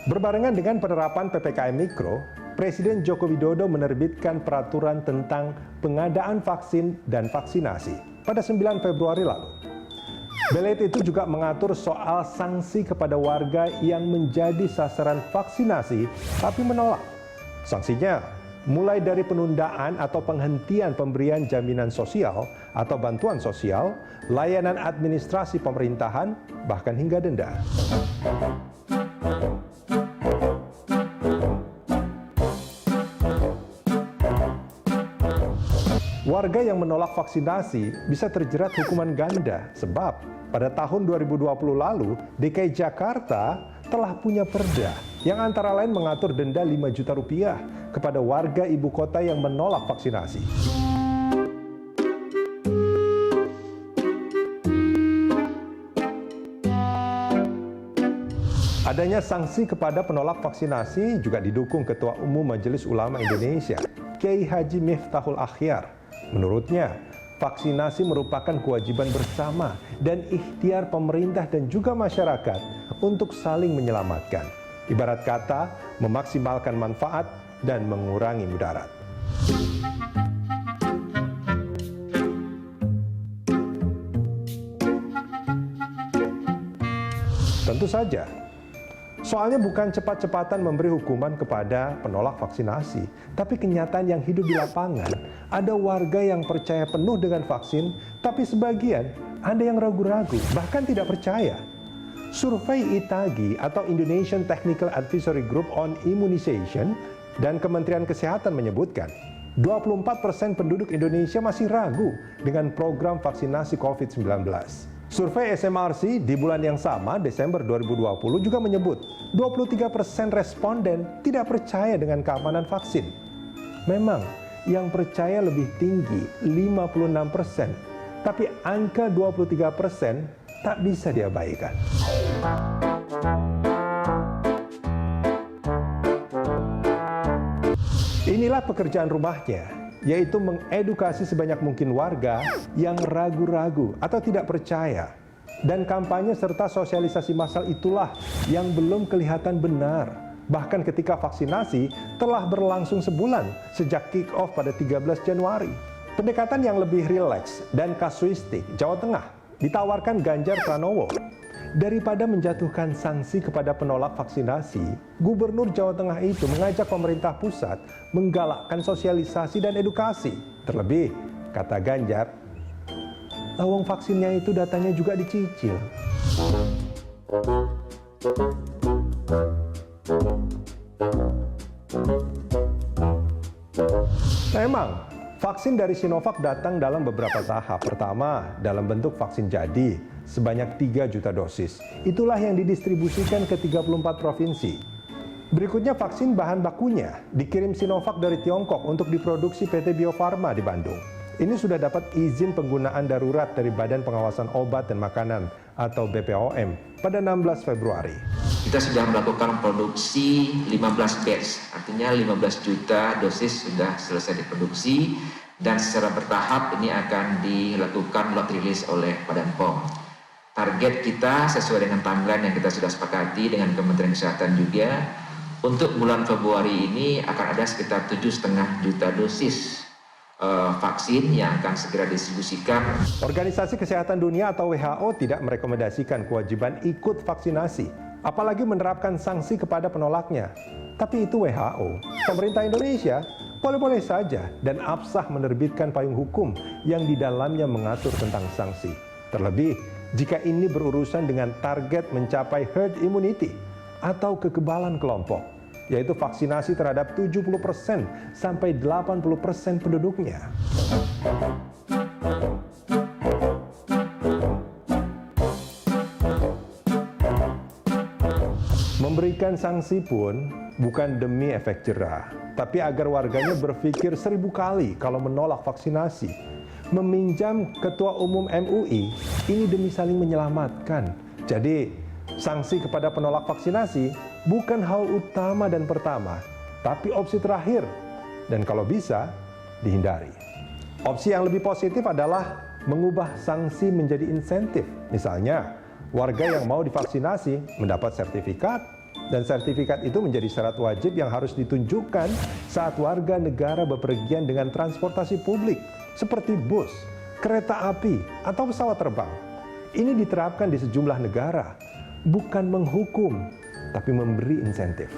Berbarengan dengan penerapan PPKM Mikro, Presiden Joko Widodo menerbitkan peraturan tentang pengadaan vaksin dan vaksinasi pada 9 Februari lalu. Belet itu juga mengatur soal sanksi kepada warga yang menjadi sasaran vaksinasi tapi menolak. Sanksinya mulai dari penundaan atau penghentian pemberian jaminan sosial atau bantuan sosial, layanan administrasi pemerintahan, bahkan hingga denda. Warga yang menolak vaksinasi bisa terjerat hukuman ganda sebab pada tahun 2020 lalu DKI Jakarta telah punya perda yang antara lain mengatur denda 5 juta rupiah kepada warga ibu kota yang menolak vaksinasi. Adanya sanksi kepada penolak vaksinasi juga didukung Ketua Umum Majelis Ulama Indonesia, Kiai Haji Miftahul Akhyar. Menurutnya, vaksinasi merupakan kewajiban bersama dan ikhtiar pemerintah dan juga masyarakat untuk saling menyelamatkan. Ibarat kata, memaksimalkan manfaat dan mengurangi mudarat. Tentu saja, soalnya bukan cepat-cepatan memberi hukuman kepada penolak vaksinasi, tapi kenyataan yang hidup di lapangan, ada warga yang percaya penuh dengan vaksin, tapi sebagian ada yang ragu-ragu, bahkan tidak percaya. Survei ITAGI atau Indonesian Technical Advisory Group on Immunization dan Kementerian Kesehatan menyebutkan, 24% penduduk Indonesia masih ragu dengan program vaksinasi COVID-19. Survei SMRC di bulan yang sama, Desember 2020, juga menyebut 23% responden tidak percaya dengan keamanan vaksin. Memang, yang percaya lebih tinggi, 56%. Tapi angka 23% tak bisa diabaikan. Inilah pekerjaan rumahnya, yaitu mengedukasi sebanyak mungkin warga yang ragu-ragu atau tidak percaya. Dan kampanye serta sosialisasi massal itulah yang belum kelihatan benar. Bahkan ketika vaksinasi telah berlangsung sebulan sejak kick-off pada 13 Januari. Pendekatan yang lebih rileks dan kasuistik Jawa Tengah ditawarkan Ganjar Pranowo. Daripada menjatuhkan sanksi kepada penolak vaksinasi, Gubernur Jawa Tengah itu mengajak pemerintah pusat menggalakkan sosialisasi dan edukasi. Terlebih, kata Ganjar, lawang vaksinnya itu datanya juga dicicil. Memang, vaksin dari Sinovac datang dalam beberapa tahap. Pertama, dalam bentuk vaksin jadi, sebanyak 3 juta dosis. Itulah yang didistribusikan ke 34 provinsi. Berikutnya vaksin bahan bakunya dikirim Sinovac dari Tiongkok untuk diproduksi PT Bio Farma di Bandung. Ini sudah dapat izin penggunaan darurat dari Badan Pengawasan Obat dan Makanan atau BPOM pada 16 Februari. Kita sudah melakukan produksi 15 batch, artinya 15 juta dosis sudah selesai diproduksi dan secara bertahap ini akan dilakukan lot release oleh Badan POM. Target kita sesuai dengan timeline yang kita sudah sepakati dengan Kementerian Kesehatan juga, untuk bulan Februari ini akan ada sekitar 7,5 juta dosis vaksin yang akan segera didistribusikan. Organisasi Kesehatan Dunia atau WHO tidak merekomendasikan kewajiban ikut vaksinasi, apalagi menerapkan sanksi kepada penolaknya. Tapi itu WHO. Pemerintah Indonesia boleh-boleh saja dan absah menerbitkan payung hukum yang di dalamnya mengatur tentang sanksi. Terlebih, jika ini berurusan dengan target mencapai herd immunity atau kekebalan kelompok, yaitu vaksinasi terhadap 70% sampai 80% penduduknya. Memberikan sanksi pun bukan demi efek jerah, tapi agar warganya berpikir 1000 kali kalau menolak vaksinasi. Meminjam Ketua Umum MUI, ini demi saling menyelamatkan. Jadi, sanksi kepada penolak vaksinasi bukan hal utama dan pertama, tapi opsi terakhir. Dan kalau bisa, dihindari. Opsi yang lebih positif adalah mengubah sanksi menjadi insentif. Misalnya, warga yang mau divaksinasi mendapat sertifikat Dan sertifikat itu menjadi syarat wajib yang harus ditunjukkan saat warga negara bepergian dengan transportasi publik seperti bus, kereta api, atau pesawat terbang. Ini diterapkan di sejumlah negara, bukan menghukum, tapi memberi insentif.